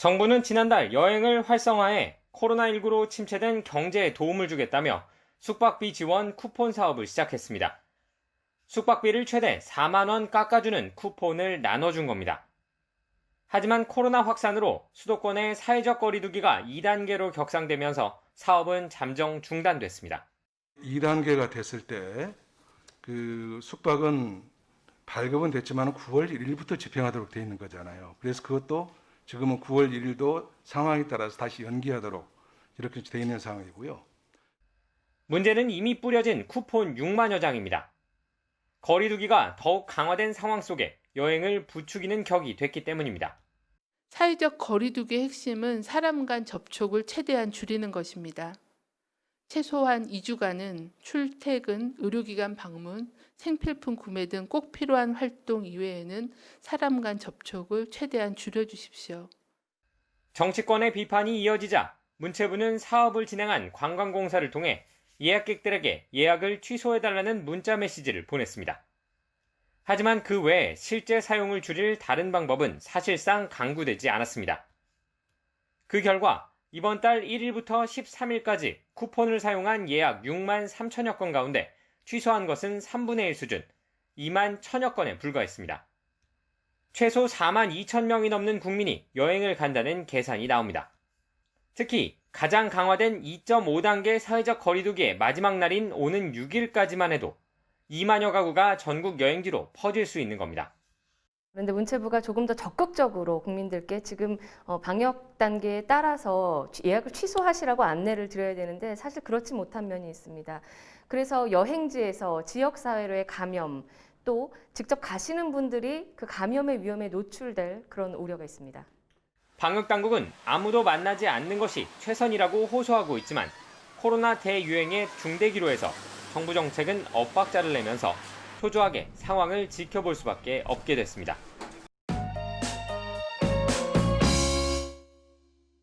정부는 지난달 여행을 활성화해 코로나19로 침체된 경제에 도움을 주겠다며 숙박비 지원 쿠폰 사업을 시작했습니다. 숙박비를 최대 4만 원 깎아주는 쿠폰을 나눠준 겁니다. 하지만 코로나 확산으로 수도권의 사회적 거리두기가 2단계로 격상되면서 사업은 잠정 중단됐습니다. 2단계가 됐을 때 그 숙박은 발급은 됐지만 9월 1일부터 집행하도록 돼 있는 거잖아요. 그래서 그것도 지금은 9월 1일도 상황에 따라서 다시 연기하도록 이렇게 돼 있는 상황이고요. 문제는 이미 뿌려진 쿠폰 6만여 장입니다. 거리두기가 더욱 강화된 상황 속에 여행을 부추기는 격이 됐기 때문입니다. 사회적 거리두기의 핵심은 사람 간 접촉을 최대한 줄이는 것입니다. 최소한 2주간은 출퇴근, 의료기관 방문, 생필품 구매 등 꼭 필요한 활동 이외에는 사람 간 접촉을 최대한 줄여주십시오. 정치권의 비판이 이어지자 문체부는 사업을 진행한 관광공사를 통해 예약객들에게 예약을 취소해달라는 문자 메시지를 보냈습니다. 하지만 그 외에 실제 사용을 줄일 다른 방법은 사실상 강구되지 않았습니다. 그 결과 이번 달 1일부터 13일까지 쿠폰을 사용한 예약 6만 3천여 건 가운데 취소한 것은 3분의 1 수준, 2만 1천여 건에 불과했습니다. 최소 4만 2천 명이 넘는 국민이 여행을 간다는 계산이 나옵니다. 특히 가장 강화된 2.5단계 사회적 거리두기의 마지막 날인 오는 6일까지만 해도 2만여 가구가 전국 여행지로 퍼질 수 있는 겁니다. 그런데 문체부가 조금 더 적극적으로 국민들께 지금 방역 단계에 따라서 예약을 취소하시라고 안내를 드려야 되는데 사실 그렇지 못한 면이 있습니다. 그래서 여행지에서 지역사회로의 감염, 또 직접 가시는 분들이 그 감염의 위험에 노출될 그런 우려가 있습니다. 방역당국은 아무도 만나지 않는 것이 최선이라고 호소하고 있지만 코로나 대유행의 중대기로에서 정부 정책은 엇박자를 내면서 초조하게 상황을 지켜볼 수밖에 없게 됐습니다.